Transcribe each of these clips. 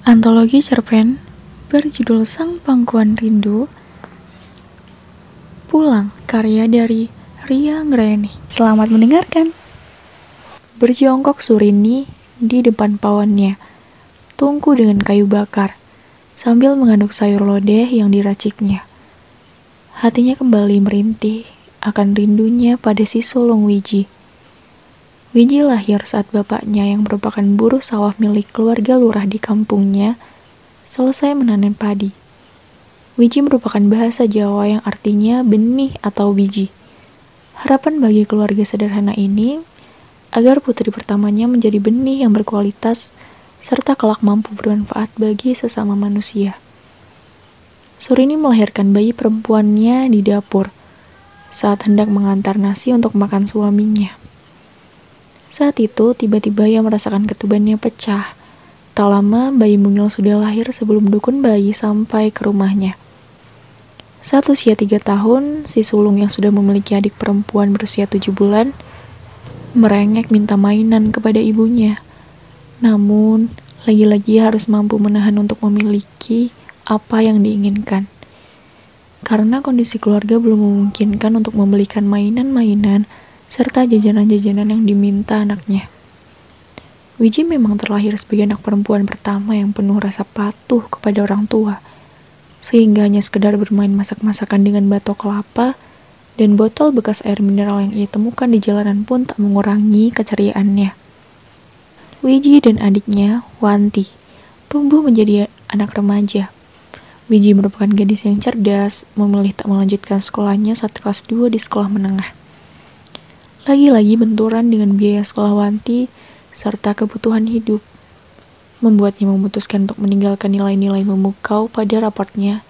Antologi cerpen berjudul Sang Pangkuan Rindu Pulang, karya dari Ria Ngreni. Selamat mendengarkan. Berjongkok Surini di depan pawannya, tungku dengan kayu bakar, sambil mengaduk sayur lodeh yang diraciknya. Hatinya kembali merintih akan rindunya pada si sulung Wiji. Wiji lahir saat bapaknya yang merupakan buruh sawah milik keluarga lurah di kampungnya selesai memanen padi. Wiji merupakan bahasa Jawa yang artinya benih atau biji. Harapan bagi keluarga sederhana ini agar putri pertamanya menjadi benih yang berkualitas serta kelak mampu bermanfaat bagi sesama manusia. Surini melahirkan bayi perempuannya di dapur saat hendak mengantar nasi untuk makan suaminya. Saat itu, tiba-tiba ia merasakan ketubannya pecah. Tak lama, bayi mungil sudah lahir sebelum dukun bayi sampai ke rumahnya. Saat usia 3 tahun, si sulung yang sudah memiliki adik perempuan berusia 7 bulan, merengek minta mainan kepada ibunya. Namun, lagi-lagi harus mampu menahan untuk memiliki apa yang diinginkan. Karena kondisi keluarga belum memungkinkan untuk membelikan mainan-mainan, serta jajanan-jajanan yang diminta anaknya. Wiji memang terlahir sebagai anak perempuan pertama yang penuh rasa patuh kepada orang tua, sehingga hanya sekedar bermain masak-masakan dengan batok kelapa dan botol bekas air mineral yang ia temukan di jalanan pun tak mengurangi keceriaannya. Wiji dan adiknya, Wanti, tumbuh menjadi anak remaja. Wiji merupakan gadis yang cerdas, memilih tak melanjutkan sekolahnya saat kelas 2 di sekolah menengah. Lagi-lagi benturan dengan biaya sekolah Wanti serta kebutuhan hidup membuatnya memutuskan untuk meninggalkan nilai-nilai memukau pada raportnya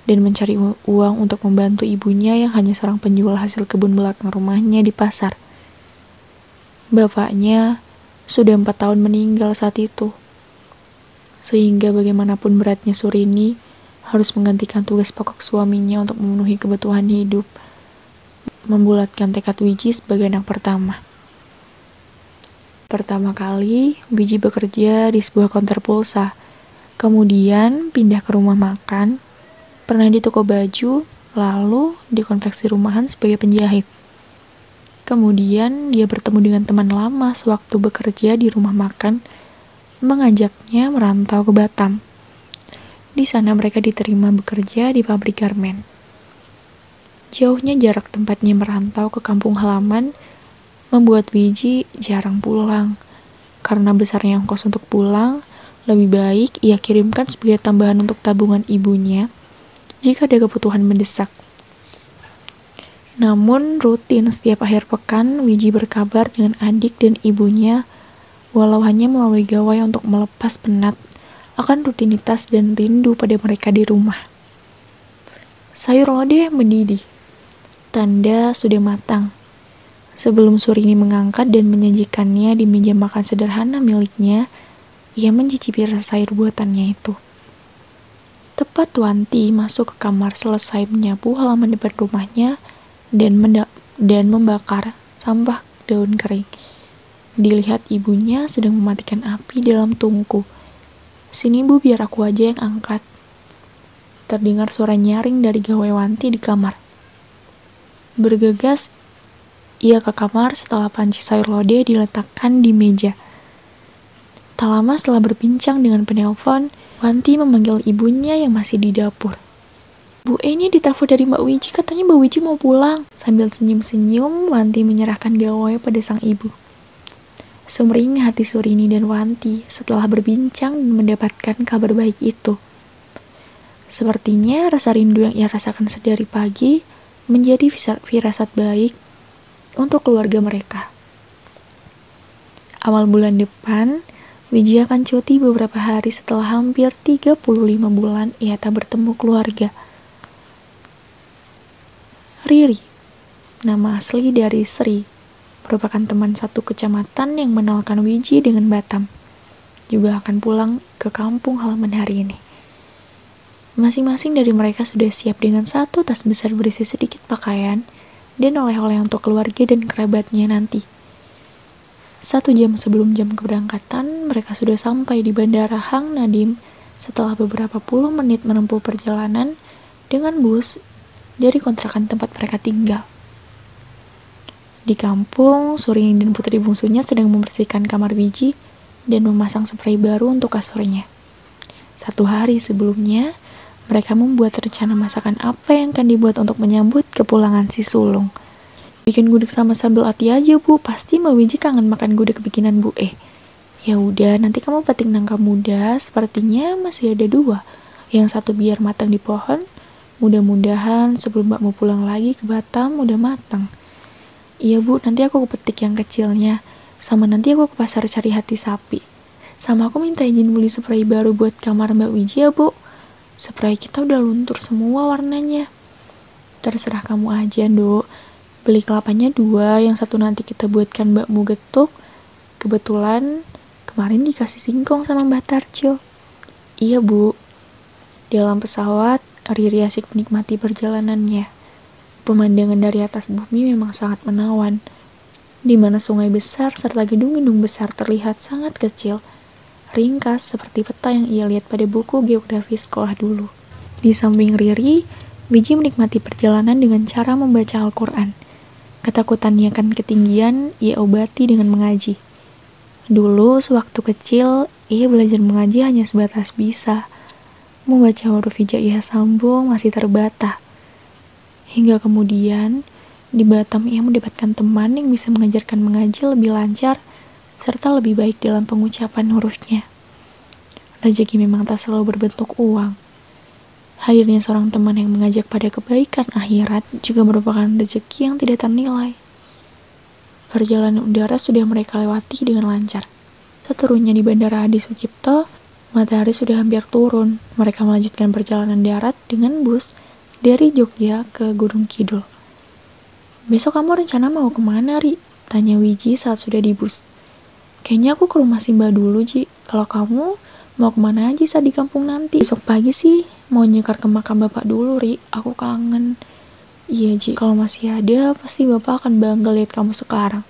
dan mencari uang untuk membantu ibunya yang hanya seorang penjual hasil kebun belakang rumahnya di pasar. Bapaknya sudah 4 tahun meninggal saat itu, sehingga bagaimanapun beratnya Surini harus menggantikan tugas pokok suaminya untuk memenuhi kebutuhan hidup, membulatkan tekad Wiji sebagai anak pertama. Pertama kali, Wiji bekerja di sebuah konter pulsa, kemudian pindah ke rumah makan, pernah di toko baju, lalu di konveksi rumahan sebagai penjahit. Kemudian dia bertemu dengan teman lama sewaktu bekerja di rumah makan, mengajaknya merantau ke Batam. Di sana mereka diterima bekerja di pabrik garmen. Jauhnya jarak tempatnya merantau ke kampung halaman membuat Wiji jarang pulang. Karena besarnya ongkos untuk pulang, lebih baik ia kirimkan sebagai tambahan untuk tabungan ibunya jika ada kebutuhan mendesak. Namun rutin setiap akhir pekan, Wiji berkabar dengan adik dan ibunya, walau hanya melalui gawai untuk melepas penat akan rutinitas dan rindu pada mereka di rumah. Sayur lodeh mendidih. Tanda sudah matang. Sebelum Surini mengangkat dan menyajikannya di meja makan sederhana miliknya, ia mencicipi rasa sayur buatannya itu. Tepat Wanti masuk ke kamar selesai menyapu halaman depan rumahnya dan membakar sampah daun kering. Dilihat ibunya sedang mematikan api dalam tungku. "Sini Bu, biar aku aja yang angkat." Terdengar suara nyaring dari gawai Wanti di kamar. Bergegas, ia ke kamar setelah panci sayur lodeh diletakkan di meja. Tak lama setelah berbincang dengan penelpon, Wanti memanggil ibunya yang masih di dapur. "Bu, ini ditelepon dari Mbak Wiji, katanya Mbak Wiji mau pulang." Sambil senyum-senyum, Wanti menyerahkan gawai pada sang ibu. Sumring hati Surini dan Wanti setelah berbincang dan mendapatkan kabar baik itu. Sepertinya rasa rindu yang ia rasakan sedari pagi menjadi firasat baik untuk keluarga mereka. Awal bulan depan, Wiji akan cuti beberapa hari setelah hampir 35 bulan ia tak bertemu keluarga. Riri, nama asli dari Sri, merupakan teman satu kecamatan yang mengenalkan Wiji dengan Batam, juga akan pulang ke kampung halaman hari ini. Masing-masing dari mereka sudah siap dengan satu tas besar berisi sedikit pakaian dan oleh-oleh untuk keluarga dan kerabatnya nanti. 1 jam sebelum jam keberangkatan, mereka sudah sampai di Bandara Hang Nadim Setelah beberapa puluh menit menempuh perjalanan dengan bus dari kontrakan tempat mereka tinggal. Di kampung, Surini dan putri bungsunya sedang membersihkan kamar Wiji dan memasang spray baru untuk kasurnya. 1 hari sebelumnya, mereka membuat rencana masakan apa yang akan dibuat untuk menyambut kepulangan si sulung. Bikin gudeg sama sambal ati aja, Bu. Pasti Mbak Wiji kangen makan gudeg bikinan Bu. Ya udah, nanti kamu petik nangka muda, sepertinya masih ada 2. Yang satu biar matang di pohon, mudah-mudahan sebelum Mbak mau pulang lagi ke Batam udah matang. Iya Bu, nanti aku petik yang kecilnya. Sama nanti aku ke pasar cari hati sapi. Sama aku minta izin beli spray baru buat kamar Mbak Wiji ya Bu. Spray kita udah luntur semua warnanya. Terserah kamu aja, Dok. Beli kelapanya 2, yang satu nanti kita buatkan bakmu getuk. Kebetulan kemarin dikasih singkong sama Mbak Tarjo. Iya Bu. Dalam pesawat, Riri asik menikmati perjalanannya. Pemandangan dari atas bumi memang sangat menawan, di mana sungai besar serta gedung-gedung besar terlihat sangat kecil, ringkas seperti peta yang ia lihat pada buku geografi sekolah dulu. Di samping Riri, Wiji menikmati perjalanan dengan cara membaca Al-Quran. Ketakutannya akan ketinggian, ia obati dengan mengaji. Dulu, sewaktu kecil, ia belajar mengaji hanya sebatas bisa. Membaca huruf hijaiyah sambung masih terbata. Hingga kemudian, di Batam ia mendapatkan teman yang bisa mengajarkan mengaji lebih lancar, serta lebih baik dalam pengucapan hurufnya. Rezeki memang tak selalu berbentuk uang. Hadirnya seorang teman yang mengajak pada kebaikan akhirat juga merupakan rezeki yang tidak ternilai. Perjalanan udara sudah mereka lewati dengan lancar. Seturunnya di Bandara Adi Sucipto, matahari sudah hampir turun. Mereka melanjutkan perjalanan darat dengan bus dari Jogja ke Gunung Kidul. Besok kamu rencana mau kemana, Ri? Tanya Wiji saat sudah di bus. Kayaknya aku ke rumah Simba dulu, Ji. Kalau kamu mau kemana aja saat di kampung nanti? Besok pagi sih, mau nyekar ke makam bapak dulu, Ri. Aku kangen. Iya, Ji. Kalau masih ada, pasti bapak akan bangga lihat kamu sekarang.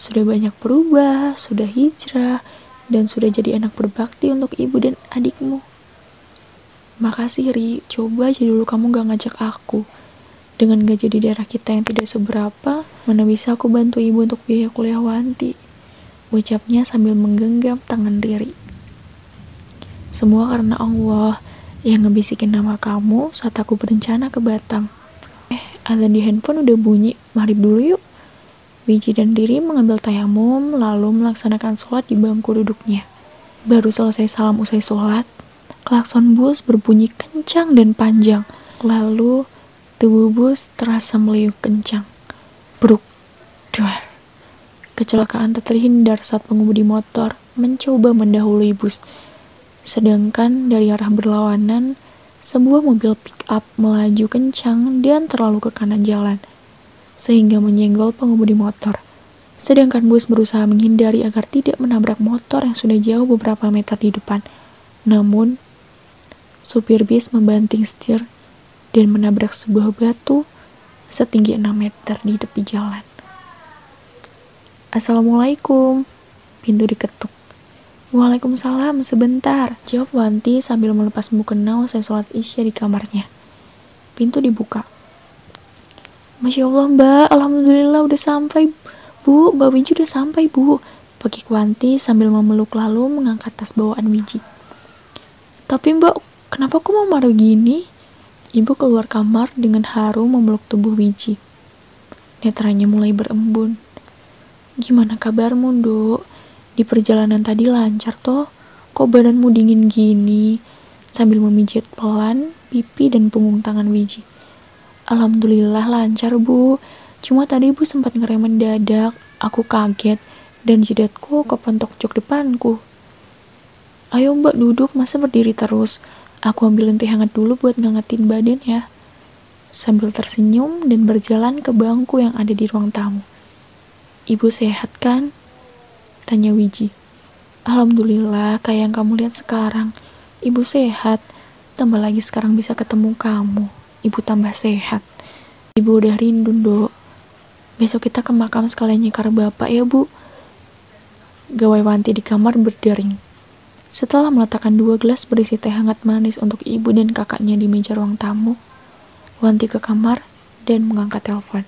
Sudah banyak berubah, sudah hijrah, dan sudah jadi anak berbakti untuk ibu dan adikmu. Makasih, Ri. Coba aja dulu kamu gak ngajak aku. Dengan gaji di daerah kita yang tidak seberapa, mana bisa aku bantu ibu untuk biaya kuliah Wanti? Ucapnya sambil menggenggam tangan Riri. Semua karena Allah yang ngebisikin nama kamu saat aku berencana ke Batam. Azan di handphone udah bunyi. Maghrib dulu yuk. Wiji dan Riri mengambil tayamum lalu melaksanakan sholat di bangku duduknya. Baru selesai salam usai sholat, klakson bus berbunyi kencang dan panjang. Lalu tubuh bus terasa meliuk kencang. Bruk, duar. Kecelakaan tak terhindar saat pengemudi motor mencoba mendahului bus. Sedangkan dari arah berlawanan, sebuah mobil pick-up melaju kencang dan terlalu ke kanan jalan, sehingga menyenggol pengemudi motor. Sedangkan bus berusaha menghindari agar tidak menabrak motor yang sudah jauh beberapa meter di depan. Namun, supir bis membanting setir dan menabrak sebuah batu setinggi 6 meter di tepi jalan. Assalamualaikum. Pintu diketuk. Waalaikumsalam, sebentar, jawab Wanti sambil melepas mukena usai sholat isya di kamarnya. Pintu dibuka. Masya Allah, Mbak, alhamdulillah udah sampai, Bu. Mbak Wiji udah sampai, Bu. Pekik Wanti sambil memeluk lalu mengangkat tas bawaan Wiji. Tapi Mbak, kenapa aku mau marah gini? Ibu keluar kamar dengan haru memeluk tubuh Wiji. Netranya mulai berembun. Gimana kabarmu, Dok? Di perjalanan tadi lancar toh? Kok badanmu dingin gini? Sambil memijit pelan pipi dan punggung tangan Wiji. Alhamdulillah lancar, Bu. Cuma tadi Ibu sempat ngerem mendadak. Aku kaget dan jidatku kepentok jok depanku. Ayo Mbak duduk, masa berdiri terus? Aku ambilin teh hangat dulu buat ngangetin badan ya. Sambil tersenyum dan berjalan ke bangku yang ada di ruang tamu. Ibu sehat kan? Tanya Wiji. Alhamdulillah, kayak yang kamu lihat sekarang. Ibu sehat. Tambah lagi sekarang bisa ketemu kamu. Ibu tambah sehat. Ibu udah rindu, Dok. Besok kita ke makam sekalian nyekar bapak ya, Bu. Gawai Wanti di kamar berdering. Setelah meletakkan 2 gelas berisi teh hangat manis untuk ibu dan kakaknya di meja ruang tamu, Wanti ke kamar dan mengangkat telepon.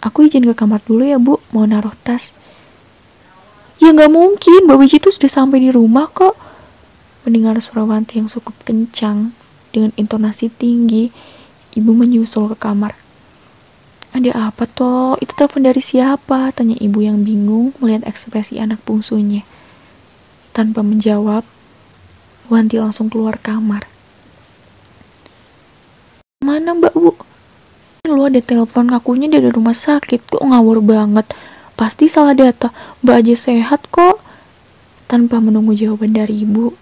Aku izin ke kamar dulu ya bu, mau naruh tas. Ya nggak mungkin, Mbak Wiji tuh sudah sampai di rumah kok. Mendengar suara Wanti yang cukup kencang dengan intonasi tinggi, ibu menyusul ke kamar. Ada apa toh? Itu telepon dari siapa? Tanya ibu yang bingung melihat ekspresi anak bungsunya. Tanpa menjawab, Wanti langsung keluar kamar. Mana Mbak Bu? Lu ada telepon ngakunya dari rumah sakit, kok ngawur banget. Pasti salah data, Mbak aja sehat kok. Tanpa menunggu jawaban dari ibu,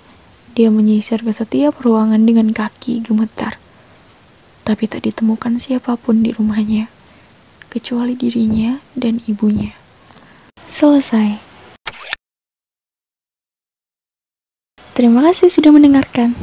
dia menyisir ke setiap ruangan dengan kaki gemetar. Tapi tak ditemukan siapapun di rumahnya, kecuali dirinya dan ibunya. Selesai. Terima kasih sudah mendengarkan.